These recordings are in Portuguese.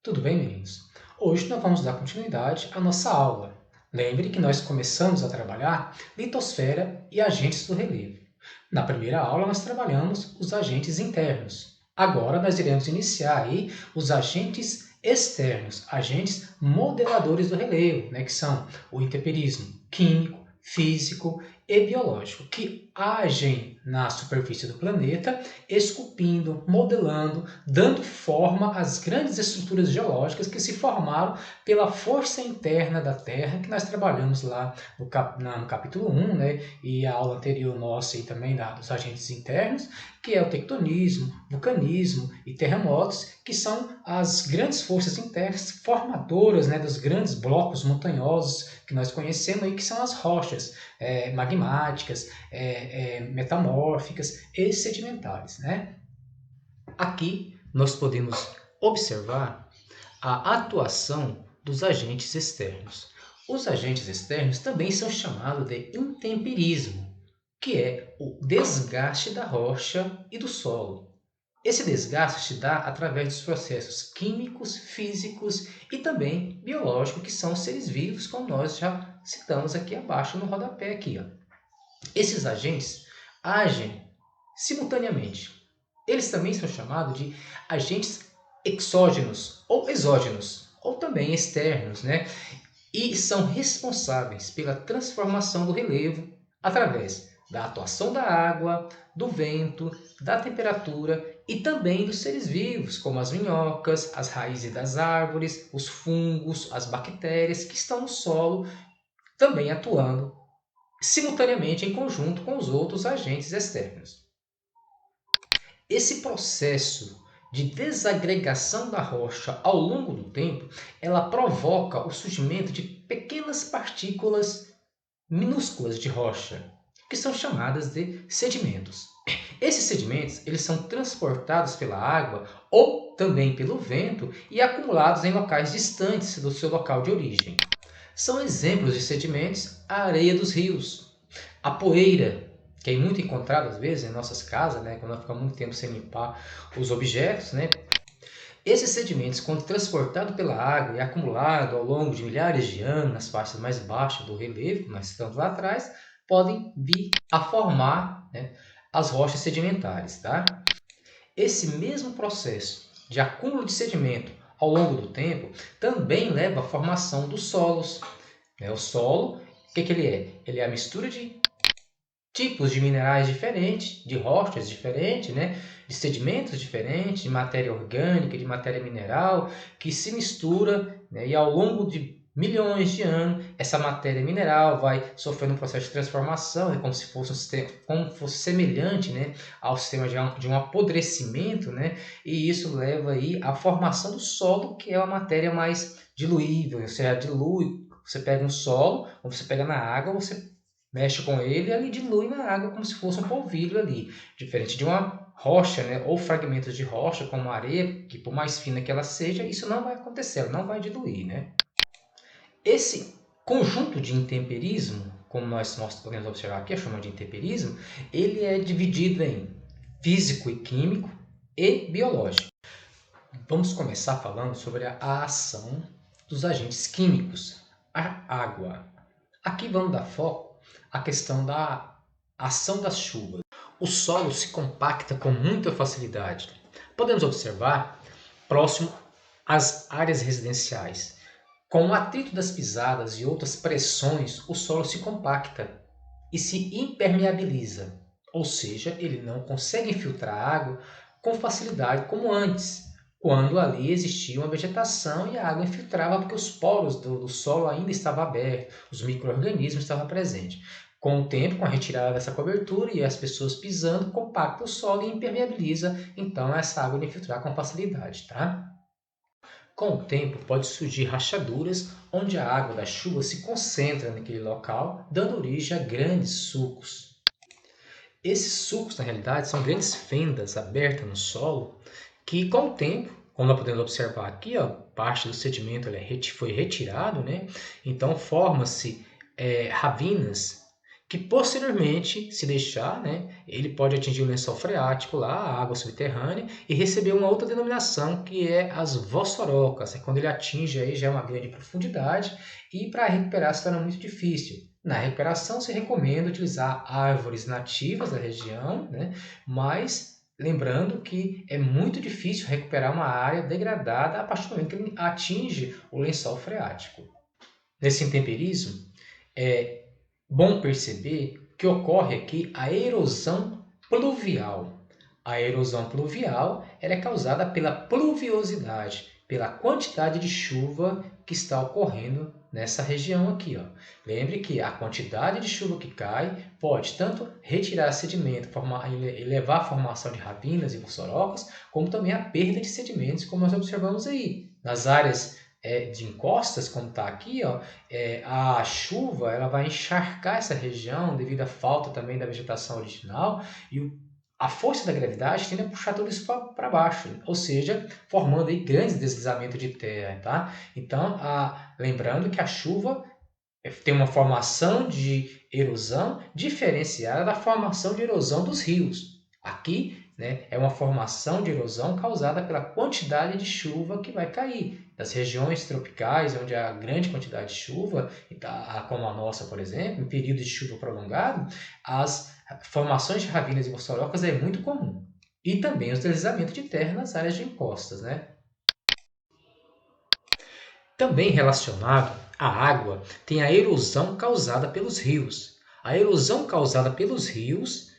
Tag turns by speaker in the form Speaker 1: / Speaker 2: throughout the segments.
Speaker 1: Tudo bem, meninos? Hoje nós vamos dar continuidade à nossa aula. Lembre que nós começamos a trabalhar litosfera e agentes do relevo. Na primeira aula nós trabalhamos os agentes internos. Agora nós iremos iniciar aí os agentes externos, agentes modeladores do relevo, que são o intemperismo químico, físico e biológico, que agem na superfície do planeta, esculpindo, modelando, dando forma às grandes estruturas geológicas que se formaram pela força interna da Terra, que nós trabalhamos lá no capítulo 1, e a aula anterior nossa e também dos agentes internos, que é o tectonismo, vulcanismo e terremotos, que são as grandes forças internas formadoras, dos grandes blocos montanhosos que nós conhecemos aí, que são as rochas magmáticas, metamórficas e sedimentares. Aqui nós podemos observar a atuação dos agentes externos. Os agentes externos também são chamados de intemperismo, que é o desgaste da rocha e do solo. Esse desgaste se dá através dos processos químicos, físicos e também biológicos, que são os seres vivos, como nós já citamos aqui abaixo no rodapé aqui, ó. Esses agentes agem simultaneamente. Eles também são chamados de agentes exógenos ou exógenos, ou também externos, e são responsáveis pela transformação do relevo através da atuação da água, do vento, da temperatura e também dos seres vivos, como as minhocas, as raízes das árvores, os fungos, as bactérias que estão no solo, também atuando simultaneamente em conjunto com os outros agentes externos. Esse processo de desagregação da rocha ao longo do tempo, ela provoca o surgimento de pequenas partículas minúsculas de rocha, que são chamadas de sedimentos. Esses sedimentos, eles são transportados pela água ou também pelo vento e acumulados em locais distantes do seu local de origem. São exemplos de sedimentos a areia dos rios, a poeira, que é muito encontrada às vezes em nossas casas, quando nós ficamos muito tempo sem limpar os objetos. Esses sedimentos, quando transportados pela água e acumulados ao longo de milhares de anos nas partes mais baixas do relevo, que nós estamos lá atrás, podem vir a formar as rochas sedimentares. Tá? Esse mesmo processo de acúmulo de sedimento ao longo do tempo também leva à formação dos solos. O solo, o que ele é? Ele é a mistura de tipos de minerais diferentes, de rochas diferentes, de sedimentos diferentes, de matéria orgânica, de matéria mineral, que se mistura, e ao longo de milhões de anos, essa matéria mineral vai sofrendo um processo de transformação, como se fosse um sistema, como fosse semelhante, ao sistema de um apodrecimento, e isso leva aí à formação do solo, que é uma matéria mais diluível, ou seja, dilui. Você pega um solo, ou você pega na água, você mexe com ele e ele dilui na água como se fosse um polvilho ali. Diferente de uma rocha, ou fragmentos de rocha, como a areia, que por mais fina que ela seja, isso não vai acontecer, ela não vai diluir. Esse conjunto de intemperismo, como nós podemos observar aqui, chamamos de intemperismo, ele é dividido em físico e químico e biológico. Vamos começar falando sobre a ação dos agentes químicos, a água. Aqui vamos dar foco à questão da ação das chuvas. O solo se compacta com muita facilidade. Podemos observar próximo às áreas residenciais. Com o atrito das pisadas e outras pressões, o solo se compacta e se impermeabiliza, ou seja, ele não consegue infiltrar água com facilidade como antes, quando ali existia uma vegetação e a água infiltrava porque os poros do solo ainda estavam abertos, os micro-organismos estavam presentes. Com o tempo, com a retirada dessa cobertura e as pessoas pisando, compacta o solo e impermeabiliza, então essa água vai infiltrar com facilidade. Tá? Com o tempo, pode surgir rachaduras onde a água da chuva se concentra naquele local, dando origem a grandes sulcos. Esses sulcos, na realidade, são grandes fendas abertas no solo que, com o tempo, como nós podemos observar aqui, parte do sedimento foi retirado, então forma-se ravinas que posteriormente, se deixar, né, ele pode atingir o lençol freático lá, a água subterrânea, e receber uma outra denominação que é as vossorocas. É quando ele atinge aí já uma grande profundidade e para recuperar se torna muito difícil. Na recuperação se recomenda utilizar árvores nativas da região, né, mas lembrando que é muito difícil recuperar uma área degradada a partir do momento que ele atinge o lençol freático. Nesse intemperismo, é bom perceber que ocorre aqui a erosão pluvial. A erosão pluvial ela é causada pela pluviosidade, pela quantidade de chuva que está ocorrendo nessa região aqui. Ó. Lembre que a quantidade de chuva que cai pode tanto retirar sedimento, levar à formação de ravinas e vossorocas, como também a perda de sedimentos, como nós observamos aí. Nas áreas de encostas, como está aqui, ó, a chuva ela vai encharcar essa região devido à falta também da vegetação original e a força da gravidade tende a puxar tudo isso para baixo, ou seja, formando aí grandes deslizamentos de terra, tá? Então, lembrando que a chuva tem uma formação de erosão diferenciada da formação de erosão dos rios. Aqui, né, é uma formação de erosão causada pela quantidade de chuva que vai cair. Das regiões tropicais, onde há grande quantidade de chuva, como a nossa, por exemplo, em períodos de chuva prolongado, as formações de ravinas e vossorocas é muito comum. E também os deslizamentos de terra nas áreas de encostas, né? Também relacionado à água, tem a erosão causada pelos rios. A erosão causada pelos rios,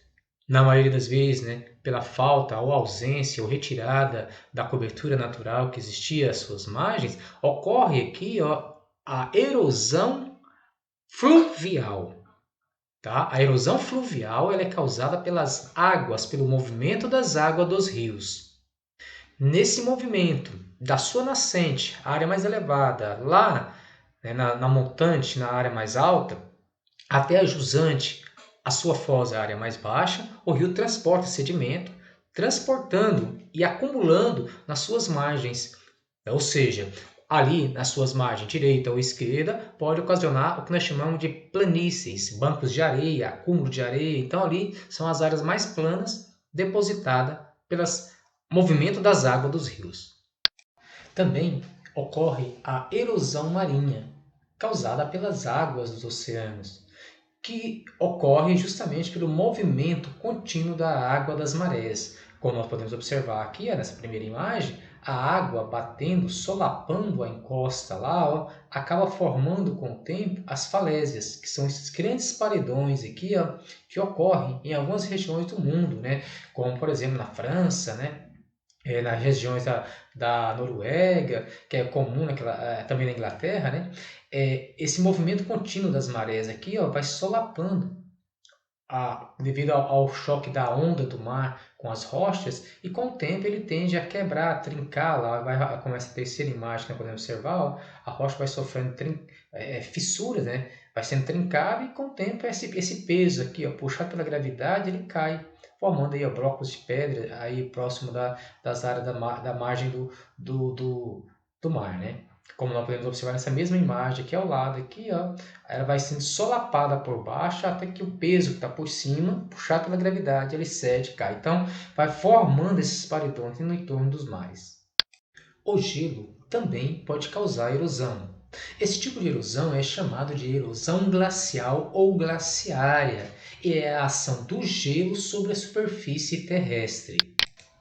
Speaker 1: na maioria das vezes, né, pela falta ou ausência ou retirada da cobertura natural que existia às suas margens, ocorre aqui a erosão fluvial. Tá? A erosão fluvial ela é causada pelas águas, pelo movimento das águas dos rios. Nesse movimento da sua nascente, a área mais elevada, lá, né, na montante, na área mais alta, até a jusante, a sua foz, a área mais baixa, o rio transporta sedimento, transportando e acumulando nas suas margens. Ou seja, ali nas suas margens direita ou esquerda, pode ocasionar o que nós chamamos de planícies, bancos de areia, acúmulo de areia. Então ali são as áreas mais planas depositadas pelos movimento das águas dos rios. Também ocorre a erosão marinha, causada pelas águas dos oceanos, que ocorre justamente pelo movimento contínuo da água das marés. Como nós podemos observar aqui, nessa primeira imagem, a água batendo, solapando a encosta lá, ó, acaba formando com o tempo as falésias, que são esses grandes paredões aqui, ó, que ocorrem em algumas regiões do mundo, né? Como por exemplo na França, né? Nas regiões da Noruega, que é comum também na Inglaterra, né? Esse movimento contínuo das marés aqui ó, vai solapando devido ao choque da onda do mar com as rochas, e com o tempo ele tende a quebrar, a trincar, lá começa a terceira imagem que nós podemos observar, ó, a rocha vai sofrendo fissuras, né? Vai sendo trincada e com o tempo esse peso aqui, ó, puxado pela gravidade, ele cai, formando aí ó, blocos de pedra aí próximo das áreas da margem do mar, né? Como nós podemos observar nessa mesma imagem aqui ao lado, aqui, ó, ela vai sendo solapada por baixo até que o peso que está por cima, puxado pela gravidade, ele cede e cai. Então, vai formando esses paredões no entorno dos mares. O gelo também pode causar erosão. Esse tipo de erosão é chamado de erosão glacial ou glaciária, e é a ação do gelo sobre a superfície terrestre.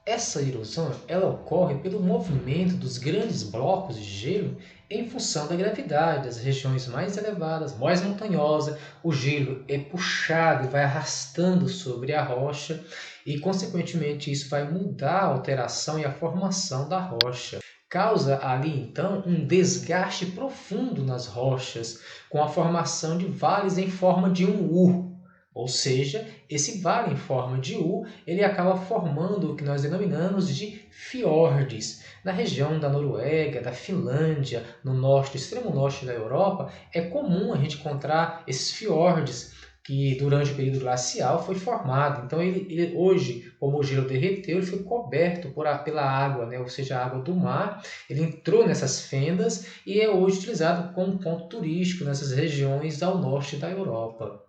Speaker 1: Essa erosão ela ocorre pelo movimento dos grandes blocos de gelo em função da gravidade das regiões mais elevadas, mais montanhosas. O gelo é puxado e vai arrastando sobre a rocha e, consequentemente, isso vai mudar a alteração e a formação da rocha. Causa ali, então, um desgaste profundo nas rochas, com a formação de vales em forma de um U. Ou seja, esse vale em forma de U, ele acaba formando o que nós denominamos de fiordes. Na região da Noruega, da Finlândia, no norte, do extremo norte da Europa, é comum a gente encontrar esses fiordes que durante o período glacial foi formado. Então ele hoje, como o gelo derreteu, ele foi coberto pela água, né? Ou seja, a água do mar. Ele entrou nessas fendas e é hoje utilizado como ponto turístico nessas regiões ao norte da Europa.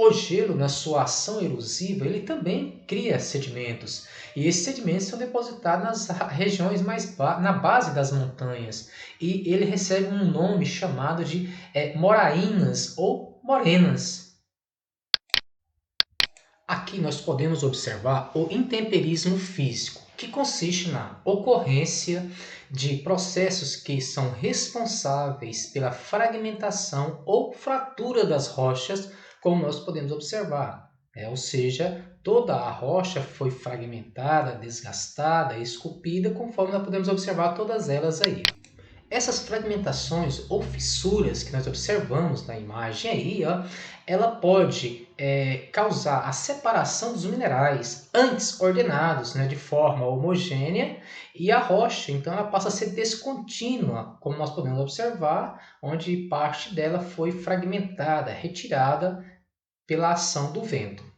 Speaker 1: O gelo, na sua ação erosiva, ele também cria sedimentos. E esses sedimentos são depositados nas regiões na base das montanhas. E ele recebe um nome chamado de moraínas ou morenas. Aqui nós podemos observar o intemperismo físico, que consiste na ocorrência de processos que são responsáveis pela fragmentação ou fratura das rochas, como nós podemos observar. Ou seja, toda a rocha foi fragmentada, desgastada, esculpida, conforme nós podemos observar todas elas aí. Essas fragmentações ou fissuras que nós observamos na imagem aí, ó, ela pode causar a separação dos minerais antes ordenados, né, de forma homogênea, e a rocha, então, ela passa a ser descontínua, como nós podemos observar, onde parte dela foi fragmentada, retirada pela ação do vento.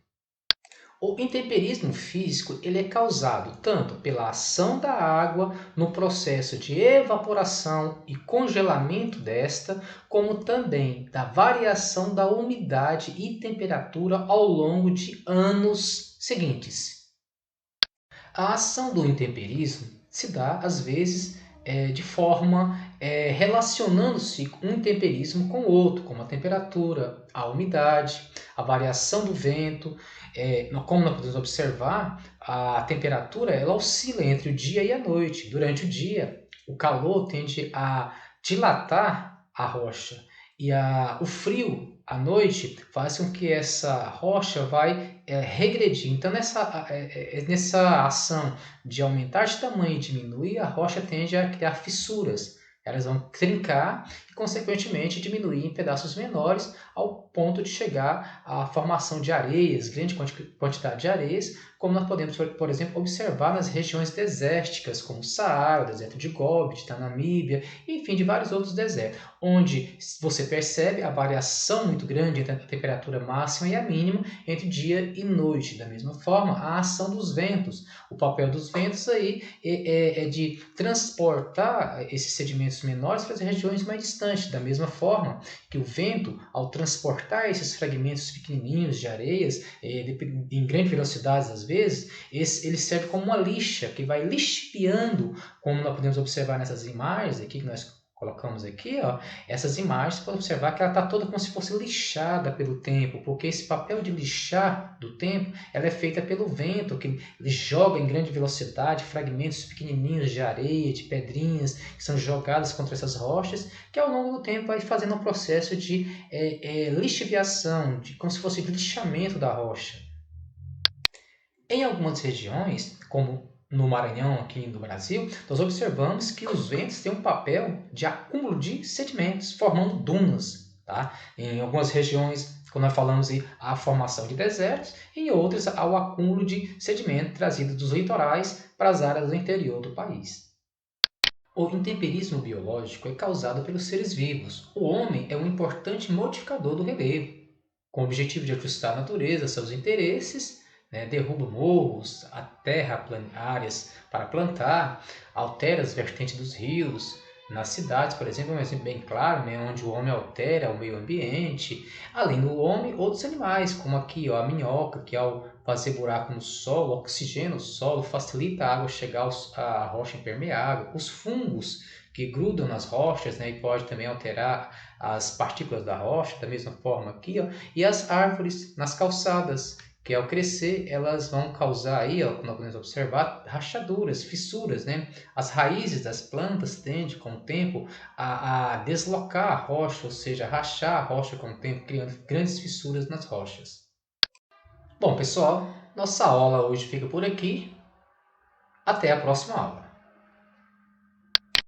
Speaker 1: O intemperismo físico ele é causado tanto pela ação da água no processo de evaporação e congelamento desta, como também da variação da umidade e temperatura ao longo de anos seguintes. A ação do intemperismo se dá, às vezes, de forma relacionando-se um intemperismo com o outro, como a temperatura, a umidade, a variação do vento. Como nós podemos observar, a temperatura ela oscila entre o dia e a noite. Durante o dia, o calor tende a dilatar a rocha e o frio à noite faz com que essa rocha vai regredir. Então, nessa ação de aumentar de tamanho e diminuir, a rocha tende a criar fissuras. Elas vão trincar e, consequentemente, diminuir em pedaços menores ao ponto de chegar à formação de areias, grande quantidade de areias, como nós podemos, por exemplo, observar nas regiões desérticas, como o Saara, o deserto de Gobi, da Namíbia, enfim, de vários outros desertos, onde você percebe a variação muito grande entre a temperatura máxima e a mínima entre dia e noite. Da mesma forma, a ação dos ventos. O papel dos ventos aí é de transportar esses sedimentos menores para as regiões mais distantes. Da mesma forma que o vento, ao transportar esses fragmentos pequenininhos de areias, em grande velocidade às vezes, ele serve como uma lixa, que vai lixiviando, como nós podemos observar nessas imagens aqui que nós colocamos aqui, ó, essas imagens, você pode observar que ela está toda como se fosse lixada pelo tempo, porque esse papel de lixar do tempo, ela é feita pelo vento, que ele joga em grande velocidade fragmentos pequenininhos de areia, de pedrinhas, que são jogadas contra essas rochas, que ao longo do tempo vai fazendo um processo de lixiviação, como se fosse lixamento da rocha. Em algumas regiões, como no Maranhão, aqui no Brasil, nós observamos que os ventos têm um papel de acúmulo de sedimentos, formando dunas. Tá? Em algumas regiões, quando nós falamos a formação de desertos, em outras, ao acúmulo de sedimento trazido dos litorais para as áreas do interior do país. O intemperismo biológico é causado pelos seres vivos. O homem é um importante modificador do relevo, com o objetivo de ajustar a natureza a seus interesses, né, derruba morros, aterra áreas para plantar, altera as vertentes dos rios. Nas cidades, por exemplo, é um exemplo bem claro, né, onde o homem altera o meio ambiente. Além do homem, outros animais, como aqui ó, a minhoca, que ao fazer buraco no solo, oxigena o solo, facilita a água chegar à rocha impermeável. Os fungos, que grudam nas rochas, né, e pode também alterar as partículas da rocha, da mesma forma aqui, ó, e as árvores nas calçadas, que ao crescer elas vão causar aí, ó, como nós podemos observar, rachaduras, fissuras, né? As raízes das plantas tendem com o tempo a deslocar a rocha, ou seja, rachar a rocha com o tempo, criando grandes fissuras nas rochas. Bom, pessoal, nossa aula hoje fica por aqui. Até a próxima aula.